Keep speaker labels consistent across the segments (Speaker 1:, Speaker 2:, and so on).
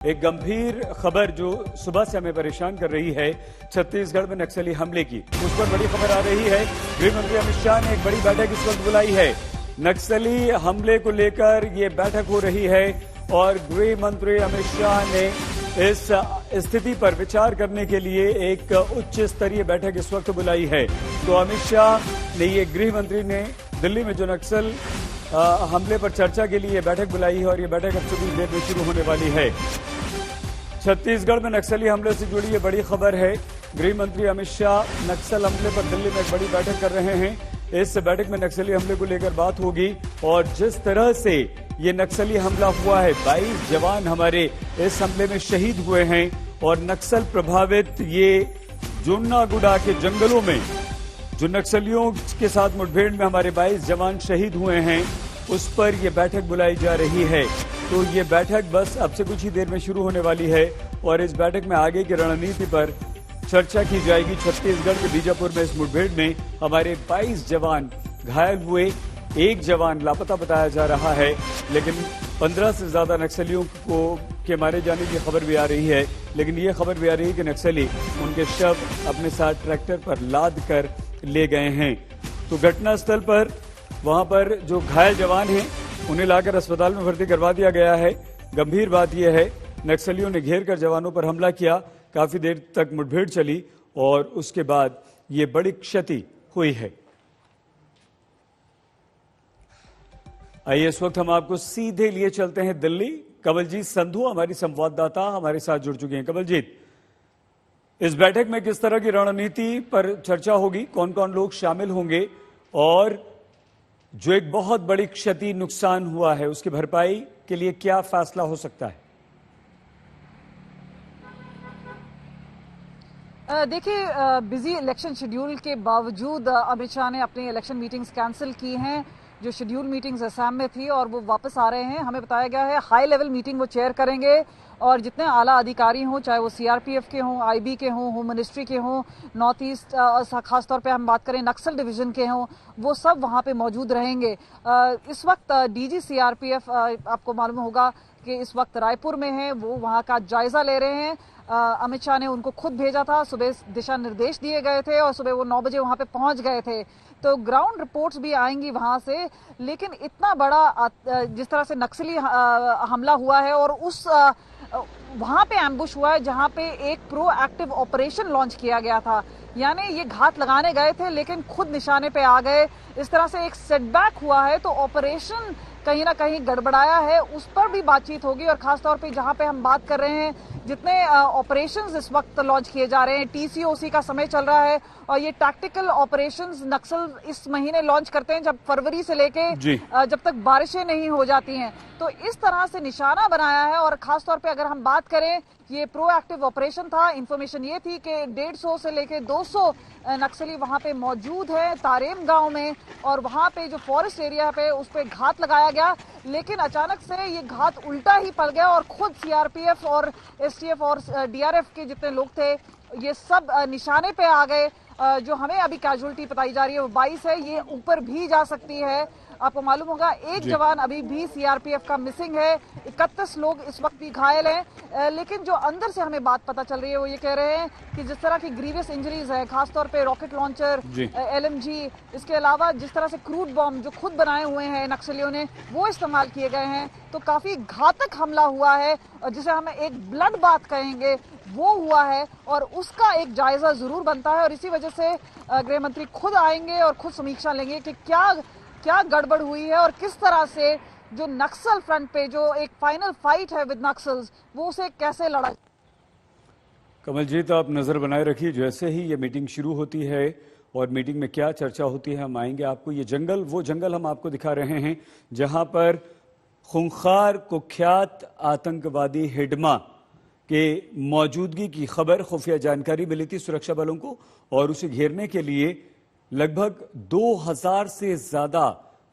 Speaker 1: एक गंभीर खबर जो सुबह से हमें परेशान कर रही है, छत्तीसगढ़ में नक्सली हमले की। उस पर बड़ी खबर आ रही है। गृह मंत्री अमित शाह ने एक बड़ी बैठक इस वक्त बुलाई है। नक्सली हमले को लेकर ये बैठक हो रही है और गृह मंत्री अमित शाह ने इस स्थिति पर विचार करने के लिए एक उच्च स्तरीय बैठक इस वक्त बुलाई है। तो अमित शाह ने ये गृह मंत्री ने दिल्ली में जो नक्सल हमले पर चर्चा के लिए बैठक बुलाई है और ये बैठक अब से कुछ देर में शुरू होने वाली है। छत्तीसगढ़ में नक्सली हमले से जुड़ी ये बड़ी खबर है। गृह मंत्री अमित शाह नक्सल हमले पर दिल्ली में एक बड़ी बैठक कर रहे हैं। इस बैठक में नक्सली हमले को लेकर बात होगी और जिस तरह से ये नक्सली हमला हुआ है, 22 जवान हमारे इस हमले में शहीद हुए हैं और नक्सल प्रभावित ये जुन्नागुड़ा के जंगलों में जो नक्सलियों के साथ मुठभेड़ में हमारे 22 जवान शहीद हुए हैं, उस पर यह बैठक बुलाई जा रही है। तो ये बैठक बस अब से कुछ ही देर में शुरू होने वाली है और इस बैठक में आगे की रणनीति पर चर्चा की जाएगी। छत्तीसगढ़ के बीजापुर में इस मुठभेड़ में हमारे 22 जवान घायल हुए, एक जवान लापता बताया जा रहा है, लेकिन 15 से ज्यादा नक्सलियों को के मारे जाने की खबर भी आ रही है। लेकिन ये खबर भी आ रही है कि नक्सली उनके शव अपने साथ ट्रैक्टर पर लाद कर ले गए हैं। तो घटनास्थल पर वहां पर जो घायल जवान हैं उन्हें लाकर अस्पताल में भर्ती करवा दिया गया है। गंभीर बात यह है, नक्सलियों ने घेर कर जवानों पर हमला किया, काफी देर तक मुठभेड़ चली और उसके बाद ये बड़ी क्षति हुई है। आइए इस वक्त हम आपको सीधे लिए चलते हैं दिल्ली। कवलजीत संधू हमारी संवाददाता हमारे साथ जुड़ चुके हैं। कवलजीत, इस बैठक में किस तरह की रणनीति पर चर्चा होगी, कौन कौन लोग शामिल होंगे और जो एक बहुत बड़ी क्षति नुकसान हुआ है उसकी भरपाई के लिए क्या फैसला हो सकता है?
Speaker 2: देखिए, बिजी इलेक्शन शेड्यूल के बावजूद अमित शाह ने अपनी इलेक्शन मीटिंग्स कैंसिल की हैं। जो शेड्यूल मीटिंग्स असम में थी और वो वापस आ रहे हैं। हमें बताया गया है हाई लेवल मीटिंग वो चेयर करेंगे और जितने आला अधिकारी हों, चाहे वो सीआरपीएफ के हों, आईबी के हों, होम मिनिस्ट्री के हों, नॉर्थ ईस्ट खासतौर पे हम बात करें नक्सल डिवीजन के हों, वो सब वहाँ पे मौजूद रहेंगे। इस वक्त डीजी सीआरपीएफ आपको मालूम होगा कि इस वक्त रायपुर में है, वो वहाँ का जायजा ले रहे हैं। अमित शाह ने उनको खुद भेजा था, सुबह दिशा निर्देश दिए गए थे और सुबह वो 9 बजे वहाँ पे पहुँच गए थे। तो ग्राउंड रिपोर्ट्स भी आएंगी वहां से, लेकिन इतना बड़ा जिस तरह से नक्सली हमला हुआ है और उस वहां पे एम्बुश हुआ है जहां पे एक प्रोएक्टिव ऑपरेशन लॉन्च किया गया था, यानी ये घात लगाने गए थे लेकिन खुद निशाने पे आ गए। इस तरह से एक सेटबैक हुआ है, तो ऑपरेशन कहीं ना कहीं गड़बड़ाया है, उस पर भी बातचीत होगी। और खासतौर पे जहां पे हम बात कर रहे हैं, जितने ऑपरेशंस इस वक्त लॉन्च किए जा रहे हैं, टीसीओसी का समय चल रहा है और ये टैक्टिकल ऑपरेशंस नक्सल इस महीने लॉन्च करते हैं, जब फरवरी से लेके जब तक बारिशें नहीं हो जाती हैं। तो इस तरह से निशाना बनाया है और खासतौर पे अगर हम बात करें, ये प्रोएक्टिव ऑपरेशन था। इंफॉर्मेशन ये थी कि 150 से लेके 200 नक्सली वहां पे मौजूद है तारेम गांव में और वहां पे जो फॉरेस्ट एरिया पे उस पे घात लगाया गया, लेकिन अचानक से ये घात उल्टा ही पड़ गया और खुद सीआरपीएफ और एसटीएफ और डीआरएफ के जितने लोग थे ये सब निशाने पे आ गए। जो हमें अभी कैजुअलिटी बताई जा रही है वो 22 है, ये ऊपर भी जा सकती है। आपको मालूम होगा एक जवान अभी भी सीआरपीएफ का मिसिंग है, 31 लोग इस वक्त भी घायल हैं। लेकिन जो अंदर से हमें बात पता चल रही है वो ये कह रहे हैं कि जिस तरह की ग्रीवियस इंजरीज है, खासतौर पे रॉकेट लॉन्चर, एलएमजी, इसके अलावा जिस तरह से क्रूड बॉम्ब जो खुद बनाए हुए हैं नक्सलियों ने वो इस्तेमाल किए गए हैं, तो काफी घातक हमला हुआ है जिसे हम एक ब्लड बाथ कहेंगे वो हुआ है और उसका एक जायजा जरूर बनता है। और इसी वजह से गृह मंत्री खुद आएंगे और खुद समीक्षा लेंगे कि क्या गड़बड़ हुई है और किस तरह से जो नक्सल फ्रंट पे जो एक फाइनल फाइट है विद नक्सल्स वो उसे कैसे लड़ा।
Speaker 1: कमलजीत, आप नजर बनाए रखिए, जैसे ही ये मीटिंग शुरू होती है और मीटिंग में क्या चर्चा होती है हम आएंगे आपको। ये जंगल, वो जंगल हम आपको दिखा रहे हैं जहां पर खूंखार कुख्यात आतंकवादी हिडमा के मौजूदगी की खबर, खुफिया जानकारी मिली थी सुरक्षा बलों को और उसे घेरने के लिए लगभग 2000 से ज्यादा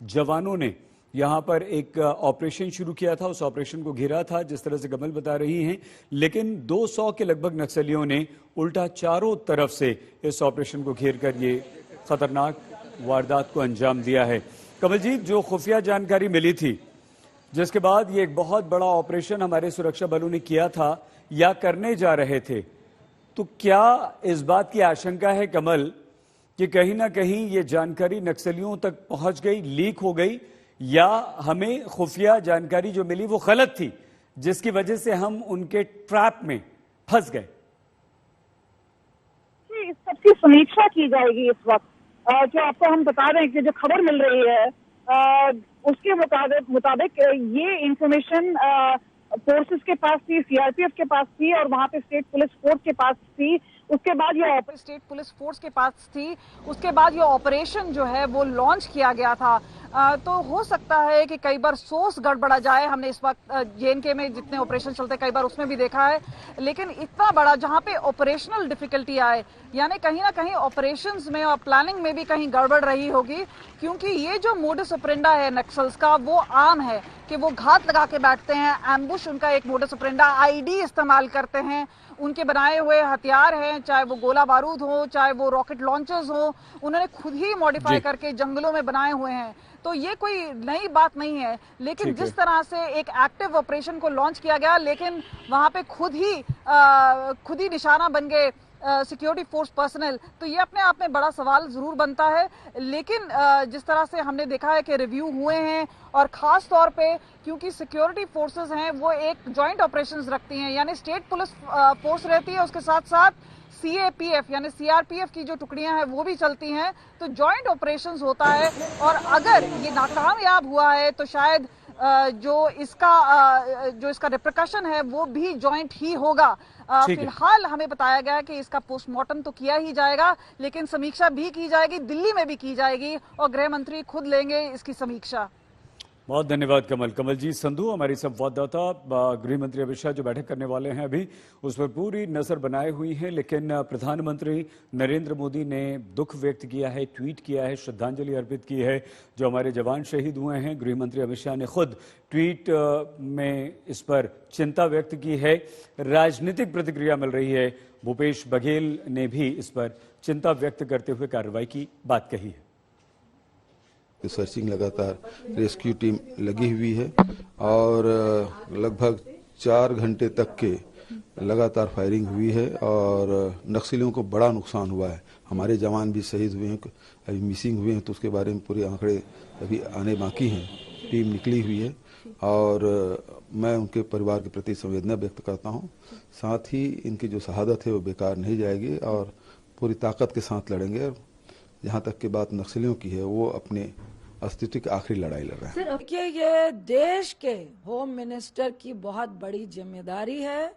Speaker 1: जवानों ने यहां पर एक ऑपरेशन शुरू किया था। उस ऑपरेशन को घेरा था जिस तरह से कमल बता रही हैं, लेकिन 200 के लगभग नक्सलियों ने उल्टा चारों तरफ से इस ऑपरेशन को घेर कर ये खतरनाक वारदात को अंजाम दिया है। कमलजीत, जो खुफिया जानकारी मिली थी जिसके बाद ये एक बहुत बड़ा ऑपरेशन हमारे सुरक्षा बलों ने किया था या करने जा रहे थे। तो क्या इस बात की आशंका है कमल कि कहीं ना कहीं ये जानकारी नक्सलियों तक पहुंच गई, लीक हो गई, या हमें खुफिया जानकारी जो मिली वो गलत थी, जिसकी वजह से हम उनके ट्रैप में फंस गए?
Speaker 3: इस सबकी समीक्षा की जाएगी इस वक्त। जो आपको हम बता रहे हैं कि जो खबर मिल रही है उसके मुताबिक ये इंफॉर्मेशन फोर्सेस के पास थी, सीआरपीएफ के पास थी और वहां पे स्टेट पुलिस फोर्स के पास थी। उसके बाद ये
Speaker 2: स्टेट पुलिस फोर्स के पास थी, उसके बाद ये ऑपरेशन जो है वो लॉन्च किया गया था। तो हो सकता है कि कई बार सोर्स गड़बड़ा जाए। हमने इस वक्त जेएनके में जितने ऑपरेशन चलते हैं कई बार उसमें भी देखा है, लेकिन इतना बड़ा जहां पे ऑपरेशनल डिफिकल्टी आए, यानी कहीं ना कहीं ऑपरेशंस में और प्लानिंग में भी कहीं गड़बड़ रही होगी, क्योंकि ये जो मोडस ऑपरेंडा है नक्सल्स का वो आम है कि वो घात लगा के बैठते हैं। एम्बुश उनका एक मोडस ऑपरेंडा, आईडी इस्तेमाल करते हैं, उनके बनाए हुए हथियार हैं, चाहे वो गोला बारूद हो, चाहे वो रॉकेट लॉन्चर्स हो, उन्होंने खुद ही मॉडिफाई करके जंगलों में बनाए हुए हैं। तो ये कोई नई बात नहीं है, लेकिन जिस तरह से एक एक्टिव ऑपरेशन को लॉन्च किया गया, लेकिन वहां पे खुद ही निशाना बन गए सिक्योरिटी फोर्स पर्सनल, तो ये अपने आप में बड़ा सवाल जरूर बनता है। लेकिन जिस तरह से हमने देखा है कि रिव्यू हुए हैं, और खास तौर पे क्योंकि सिक्योरिटी फोर्सेस हैं वो एक जॉइंट ऑपरेशंस रखती हैं, यानी स्टेट पुलिस फोर्स रहती है, उसके साथ साथ सीएपीएफ यानी सीआरपीएफ की जो टुकड़ियां हैं वो भी चलती हैं, तो जॉइंट ऑपरेशंस होता है। और अगर ये नाकामयाब हुआ है तो शायद जो इसका रिप्रिकॉशन है वो भी जॉइंट ही होगा। फिलहाल हमें बताया गया कि इसका पोस्टमार्टम तो किया ही जाएगा, लेकिन समीक्षा भी की जाएगी, दिल्ली में भी की जाएगी, और गृह मंत्री खुद लेंगे इसकी समीक्षा।
Speaker 1: बहुत धन्यवाद कमल। कमलजीत संधू हमारी संवाददाता। गृह मंत्री अमित शाह जो बैठक करने वाले हैं अभी, उस पर पूरी नजर बनाए हुई है, लेकिन प्रधानमंत्री नरेंद्र मोदी ने दुख व्यक्त किया है, ट्वीट किया है, श्रद्धांजलि अर्पित की है जो हमारे जवान शहीद हुए हैं। गृह मंत्री अमित शाह ने खुद ट्वीट में इस पर चिंता व्यक्त की है। राजनीतिक प्रतिक्रिया मिल रही है, भूपेश बघेल ने भी इस पर चिंता व्यक्त करते हुए कार्रवाई की बात कही है।
Speaker 4: सर्चिंग लगातार रेस्क्यू टीम लगी हुई है और लगभग 4 घंटे तक के लगातार फायरिंग हुई है और नक्सलियों को बड़ा नुकसान हुआ है। हमारे जवान भी शहीद हुए हैं, अभी मिसिंग हुए हैं, तो उसके बारे में पूरे आंकड़े अभी आने बाकी हैं। टीम निकली हुई है और मैं उनके परिवार के प्रति संवेदना व्यक्त करता हूं। साथ ही इनकी जो शहादत है वो बेकार नहीं जाएगी और पूरी ताकत के साथ लड़ेंगे। जहां तक की बात नक्सलियों की है, वो अपने अस्तित्व की आखिरी लड़ाई लड़ रहे हैं।
Speaker 5: देखिए, ये देश के होम मिनिस्टर की बहुत बड़ी जिम्मेदारी है,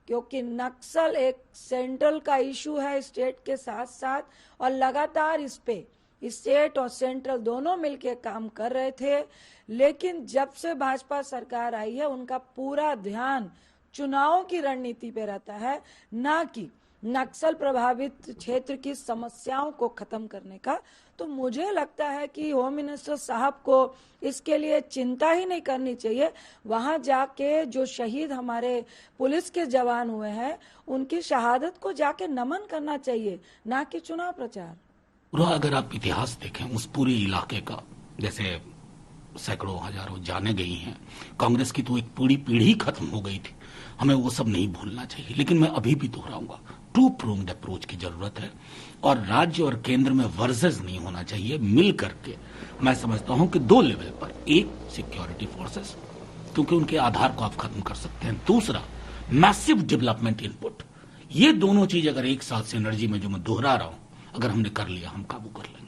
Speaker 5: क्योंकि नक्सल एक सेंट्रल का इशू है स्टेट के साथ साथ, और लगातार इस पे स्टेट और सेंट्रल दोनों मिलकर काम कर रहे थे। लेकिन जब से भाजपा सरकार आई है, उनका पूरा ध्यान चुनावों की रणनीति पे रहता है, ना कि नक्सल प्रभावित क्षेत्र की समस्याओं को खत्म करने का। तो मुझे लगता है कि होम मिनिस्टर साहब को इसके लिए चिंता ही नहीं करनी चाहिए। वहां जाके जो शहीद हमारे पुलिस के जवान हुए हैं, उनकी शहादत को जाके नमन करना चाहिए, ना कि चुनाव प्रचार।
Speaker 6: पूरा अगर आप इतिहास देखें उस पूरे इलाके का, जैसे सैकड़ों हजारों जाने गई हैं, कांग्रेस की तो एक पूरी पीढ़ी खत्म हो गई थी, हमें वो सब नहीं भूलना चाहिए। लेकिन मैं अभी भी दोहराऊंगा, टू प्रूव्ड अप्रोच की जरूरत है और राज्य और केंद्र में वर्सेस नहीं होना चाहिए। मिल करके मैं समझता हूं कि 2 लेवल पर, एक सिक्योरिटी फोर्सेस, क्योंकि उनके आधार को आप खत्म कर सकते हैं, दूसरा मैसिव डेवलपमेंट इनपुट। ये दोनों चीज अगर एक साथ सिनर्जी में, जो मैं दोहरा रहा हूं, अगर हमने कर लिया, हम काबू कर लेंगे।